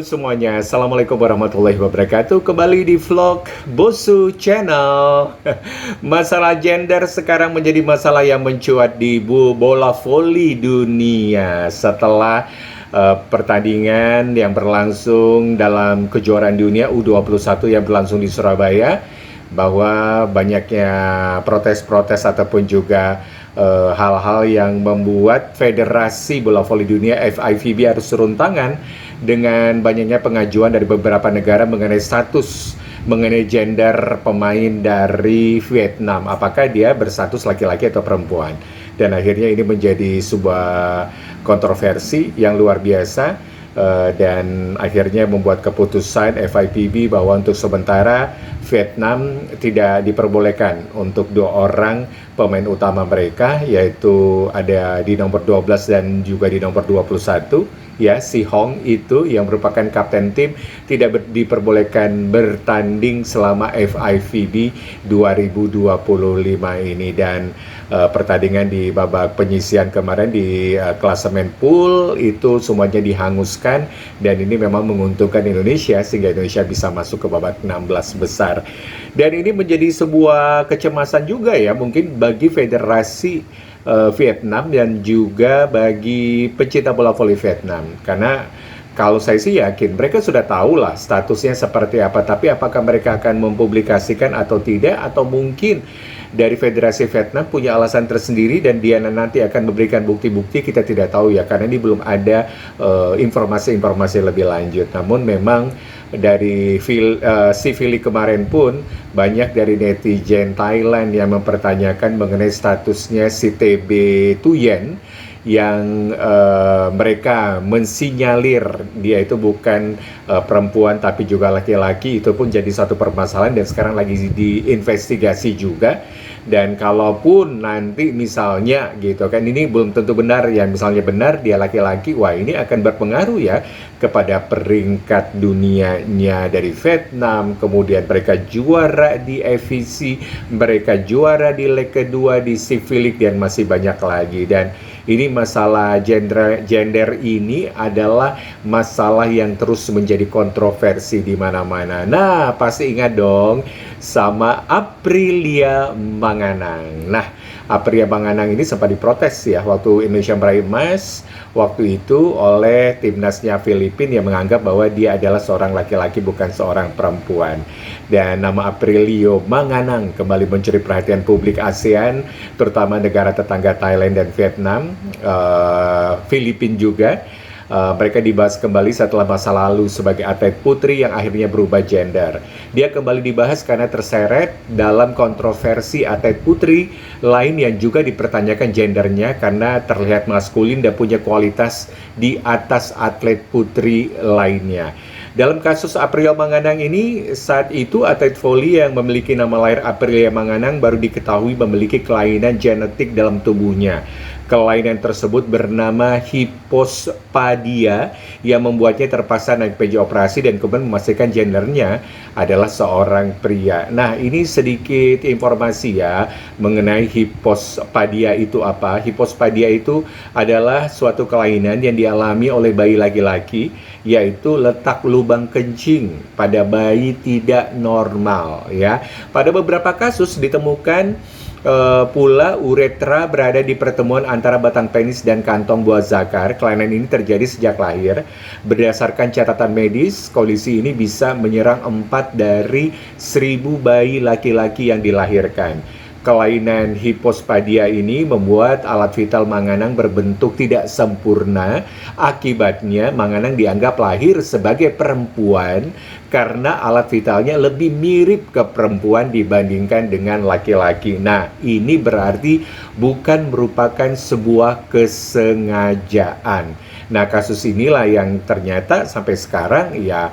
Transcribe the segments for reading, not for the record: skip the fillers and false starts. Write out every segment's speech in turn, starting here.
semuanya, Assalamualaikum warahmatullahi wabarakatuh. Kembali di vlog Bosu Channel. Masalah gender sekarang menjadi masalah yang mencuat di bola voli dunia setelah pertandingan yang berlangsung dalam kejuaraan dunia U21 yang berlangsung di Surabaya, bahwa banyaknya protes-protes ataupun juga hal-hal yang membuat Federasi Bola Voli Dunia FIVB harus turun tangan dengan banyaknya pengajuan dari beberapa negara mengenai status, mengenai gender pemain dari Vietnam, apakah dia berstatus laki-laki atau perempuan. Dan akhirnya ini menjadi sebuah kontroversi yang luar biasa. Dan akhirnya membuat keputusan FIVB bahwa untuk sementara Vietnam tidak diperbolehkan untuk 2 orang pemain utama mereka, yaitu ada di nomor 12 dan juga di nomor 21, ya, si Hong itu yang merupakan kapten tim tidak diperbolehkan bertanding selama FIVB 2025 ini. Dan pertandingan di babak penyisihan kemarin di klasemen pool itu semuanya dihanguskan, dan ini memang menguntungkan Indonesia sehingga Indonesia bisa masuk ke babak 16 besar. Dan ini menjadi sebuah kecemasan juga ya mungkin bagi Federasi Vietnam dan juga bagi pecinta bola voli Vietnam, karena kalau saya sih yakin mereka sudah tahu lah statusnya seperti apa, tapi apakah mereka akan mempublikasikan atau tidak, atau mungkin dari Federasi Vietnam punya alasan tersendiri dan dia nanti akan memberikan bukti-bukti, kita tidak tahu ya, karena ini belum ada informasi-informasi lebih lanjut. Namun memang dari si Philly kemarin pun banyak dari netizen Thailand yang mempertanyakan mengenai statusnya si TB Tuyen, yang mereka mensinyalir dia itu bukan perempuan tapi juga laki-laki. Itu pun jadi satu permasalahan dan sekarang lagi diinvestigasi juga. Dan kalaupun nanti misalnya gitu kan, ini belum tentu benar ya, misalnya benar dia laki-laki, wah ini akan berpengaruh ya kepada peringkat dunianya dari Vietnam. Kemudian mereka juara di FVC, mereka juara di leg kedua di Civic, dan masih banyak lagi. Dan ini masalah gender ini adalah masalah yang terus menjadi kontroversi di mana-mana. Nah, pasti ingat dong sama Aprilia Manganang. Nah, Aprilia Manganang ini sempat diprotes ya waktu Indonesia meraih emas waktu itu oleh timnasnya Filipina yang menganggap bahwa dia adalah seorang laki-laki bukan seorang perempuan. Dan nama Aprilio Manganang kembali mencuri perhatian publik ASEAN, terutama negara tetangga Thailand dan Vietnam, Filipina juga. Mereka dibahas kembali setelah masa lalu sebagai atlet putri yang akhirnya berubah gender. Dia kembali dibahas karena terseret dalam kontroversi atlet putri lain yang juga dipertanyakan gendernya karena terlihat maskulin dan punya kualitas di atas atlet putri lainnya. Dalam kasus Aprilia Manganang ini, saat itu atlet voli yang memiliki nama lahir Aprilia Manganang baru diketahui memiliki kelainan genetik dalam tubuhnya. Kelainan tersebut bernama hipospadia yang membuatnya terpaksa naik meja operasi dan kemudian memastikan gendernya adalah seorang pria. Nah, ini sedikit informasi ya mengenai hipospadia itu apa. Hipospadia itu adalah suatu kelainan yang dialami oleh bayi laki-laki, yaitu letak lubang kencing pada bayi tidak normal ya. Pada beberapa kasus ditemukan pula uretra berada di pertemuan antara batang penis dan kantong buah zakar. Kelainan ini terjadi sejak lahir. Berdasarkan catatan medis, kondisi ini bisa menyerang 4 dari 1000 bayi laki-laki yang dilahirkan. Kelainan hipospadia ini membuat alat vital Manganang berbentuk tidak sempurna. Akibatnya Manganang dianggap lahir sebagai perempuan karena alat vitalnya lebih mirip ke perempuan dibandingkan dengan laki-laki. Nah, ini berarti bukan merupakan sebuah kesengajaan. Nah, kasus inilah yang ternyata sampai sekarang ya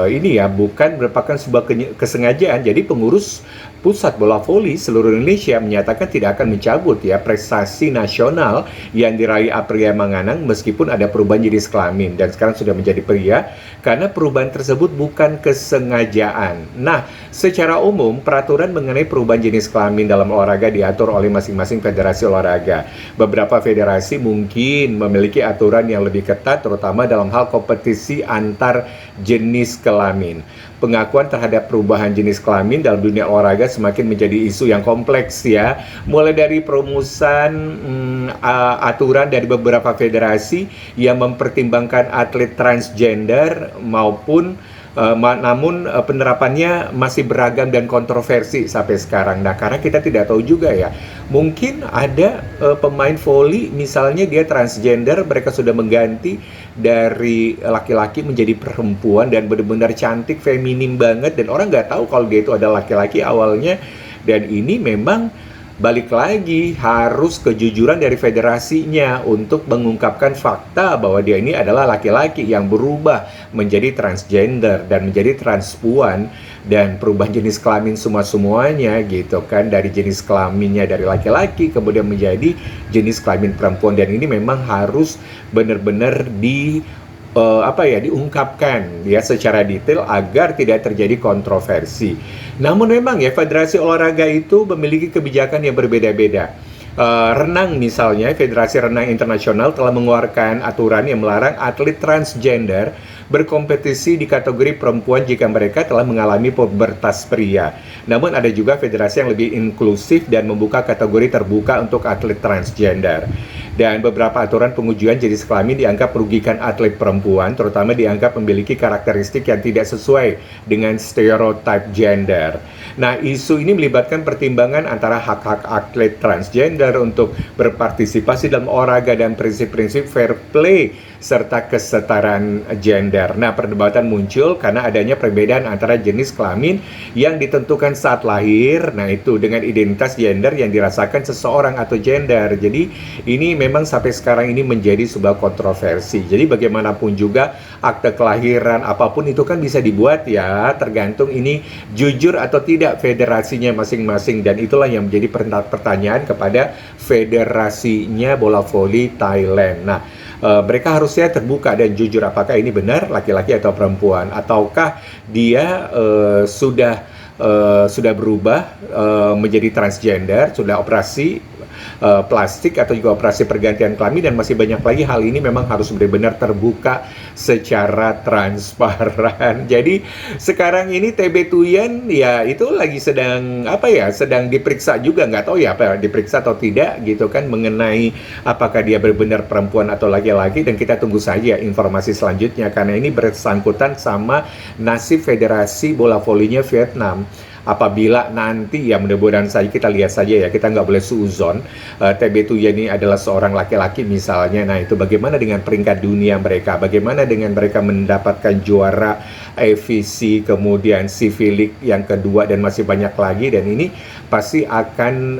ini ya bukan merupakan sebuah kesengajaan. Jadi pengurus Pusat Bola Voli seluruh Indonesia menyatakan tidak akan mencabut ya prestasi nasional yang diraih Apria Manganang meskipun ada perubahan jenis kelamin dan sekarang sudah menjadi pria karena perubahan tersebut bukan kesengajaan. Nah, secara umum peraturan mengenai perubahan jenis kelamin dalam olahraga diatur oleh masing-masing federasi olahraga. Beberapa federasi mungkin memiliki aturan yang lebih ketat terutama dalam hal kompetisi antar jenis kelamin. Pengakuan terhadap perubahan jenis kelamin dalam dunia olahraga semakin menjadi isu yang kompleks ya. Mulai dari perumusan aturan dari beberapa federasi yang mempertimbangkan atlet transgender maupun namun penerapannya masih beragam dan kontroversi sampai sekarang. Nah, karena kita tidak tahu juga ya, mungkin ada pemain voli misalnya dia transgender, mereka sudah mengganti dari laki-laki menjadi perempuan dan benar-benar cantik, feminim banget, dan orang nggak tahu kalau dia itu ada laki-laki awalnya. Dan ini memang balik lagi harus kejujuran dari federasinya untuk mengungkapkan fakta bahwa dia ini adalah laki-laki yang berubah menjadi transgender dan menjadi transpuan dan perubahan jenis kelamin semuanya gitu kan, dari jenis kelaminnya dari laki-laki kemudian menjadi jenis kelamin perempuan, dan ini memang harus benar-benar diungkapkan ya secara detail agar tidak terjadi kontroversi. Namun memang ya federasi olahraga itu memiliki kebijakan yang berbeda-beda. Renang misalnya, Federasi Renang Internasional telah mengeluarkan aturan yang melarang atlet transgender berkompetisi di kategori perempuan jika mereka telah mengalami pubertas pria. Namun ada juga federasi yang lebih inklusif dan membuka kategori terbuka untuk atlet transgender. Dan beberapa aturan pengujian jenis kelamin dianggap merugikan atlet perempuan, terutama dianggap memiliki karakteristik yang tidak sesuai dengan stereotip gender. Nah, isu ini melibatkan pertimbangan antara hak-hak atlet transgender untuk berpartisipasi dalam olahraga dan prinsip-prinsip fair play serta kesetaraan gender. Nah, perdebatan muncul karena adanya perbedaan antara jenis kelamin yang ditentukan saat lahir, nah itu dengan identitas gender yang dirasakan seseorang atau gender. Jadi ini memang sampai sekarang ini menjadi sebuah kontroversi. Jadi bagaimanapun juga akte kelahiran apapun itu kan bisa dibuat ya, tergantung ini jujur atau tidak federasinya masing-masing, dan itulah yang menjadi pertanyaan kepada federasinya bola voli Thailand. Nah, mereka harusnya terbuka dan jujur apakah ini benar laki-laki atau perempuan, ataukah dia sudah berubah menjadi transgender, sudah operasi plastik atau juga operasi pergantian kelamin, dan masih banyak lagi. Hal ini memang harus benar-benar terbuka secara transparan. Jadi sekarang ini TB Tuyen ya itu lagi sedang sedang diperiksa juga, nggak tahu ya apa diperiksa atau tidak gitu kan, mengenai apakah dia benar-benar perempuan atau laki-laki, dan kita tunggu saja informasi selanjutnya karena ini bersangkutan sama nasib federasi bola volinya Vietnam. Apabila nanti ya mudah-mudahan saja, kita lihat saja ya, kita nggak boleh suuzon, TB Tuyen ini adalah seorang laki-laki misalnya, nah itu bagaimana dengan peringkat dunia mereka, bagaimana dengan mereka mendapatkan juara AVC, kemudian Civic yang kedua, dan masih banyak lagi, dan ini pasti akan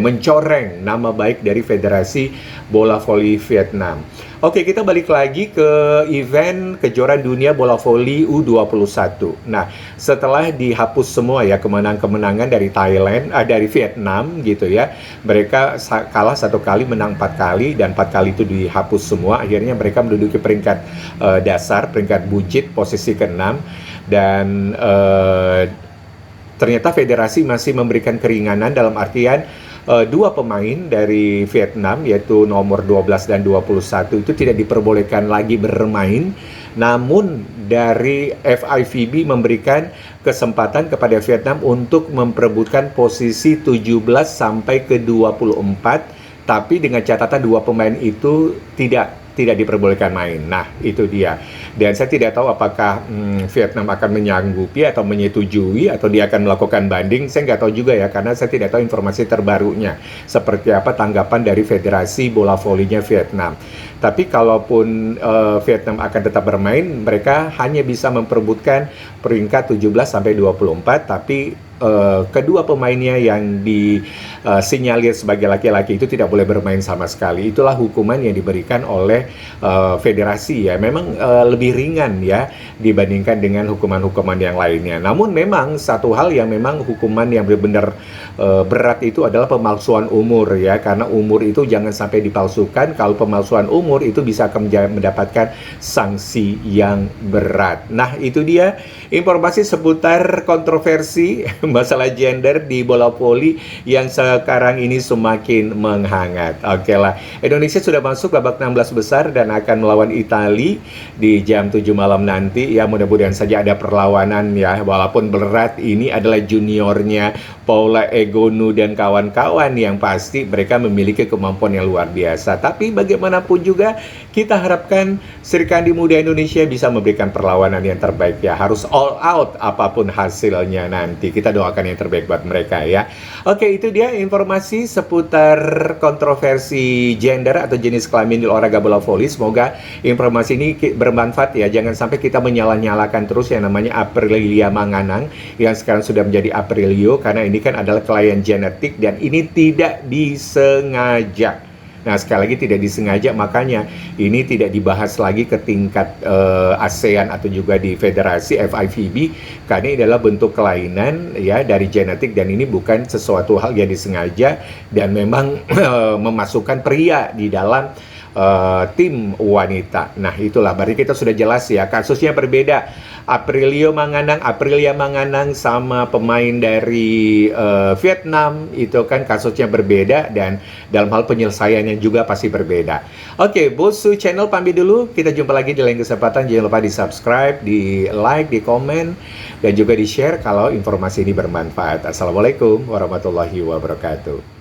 mencoreng nama baik dari Federasi Bola Voli Vietnam. Oke, kita balik lagi ke event kejuaraan dunia bola voli U21. Nah, setelah dihapus semua ya kemenangan-kemenangan dari dari Vietnam gitu ya. Mereka kalah 1 kali, menang 4 kali, dan 4 kali itu dihapus semua. Akhirnya mereka menduduki peringkat dasar, peringkat buncit, posisi ke-6. Dan ternyata federasi masih memberikan keringanan dalam artian 2 pemain dari Vietnam yaitu nomor 12 dan 21 itu tidak diperbolehkan lagi bermain, namun dari FIVB memberikan kesempatan kepada Vietnam untuk memperebutkan posisi 17 sampai ke 24, tapi dengan catatan 2 pemain itu tidak diperbolehkan main. Nah, itu dia. Dan saya tidak tahu apakah Vietnam akan menyanggupi atau menyetujui atau dia akan melakukan banding. Saya nggak tahu juga ya, karena saya tidak tahu informasi terbarunya. Seperti apa tanggapan dari Federasi Bola Volinya Vietnam. Tapi kalaupun Vietnam akan tetap bermain, mereka hanya bisa memperebutkan peringkat 17 sampai 24, tapi kedua pemainnya yang disinyalir sebagai laki-laki itu tidak boleh bermain sama sekali. Itulah hukuman yang diberikan oleh federasi ya. Memang lebih ringan ya dibandingkan dengan hukuman-hukuman yang lainnya. Namun memang satu hal yang memang hukuman yang benar-benar berat itu adalah pemalsuan umur ya, karena umur itu jangan sampai dipalsukan. Kalau pemalsuan umur itu bisa akan mendapatkan sanksi yang berat. Nah, itu dia informasi seputar kontroversi masalah gender di bola voli yang sekarang ini semakin menghangat. Oke lah, Indonesia sudah masuk babak 16 besar dan akan melawan Italia di jam 7 malam nanti. Ya, mudah-mudahan saja ada perlawanan ya, walaupun berat. Ini adalah juniornya Paula Egonu dan kawan-kawan, yang pasti mereka memiliki kemampuan yang luar biasa. Tapi bagaimanapun juga kita harapkan Sri Kandi Muda Indonesia bisa memberikan perlawanan yang terbaik ya. Harus all out apapun hasilnya nanti. Kita doakan yang terbaik buat mereka ya. Oke, itu dia informasi seputar kontroversi gender atau jenis kelamin di olahraga bola voli. Semoga informasi ini bermanfaat ya. Jangan sampai kita menyalah-nyalakan terus yang namanya Aprilia Manganang yang sekarang sudah menjadi Aprilio, karena ini kan adalah kelainan genetik dan ini tidak disengaja. Nah, sekali lagi tidak disengaja, makanya ini tidak dibahas lagi ke tingkat ASEAN atau juga di Federasi FIVB, karena ini adalah bentuk kelainan ya dari genetik dan ini bukan sesuatu hal yang disengaja dan memang memasukkan pria di dalam tim wanita. Nah, itulah berarti kita sudah jelas ya, kasusnya berbeda. Aprilia Manganang sama pemain dari Vietnam itu kan kasusnya berbeda dan dalam hal penyelesaiannya juga pasti berbeda. Oke, Bosu Channel pamit dulu. Kita jumpa lagi di lain kesempatan. Jangan lupa di subscribe, di like, di komen, dan juga di share kalau informasi ini bermanfaat. Assalamualaikum warahmatullahi wabarakatuh.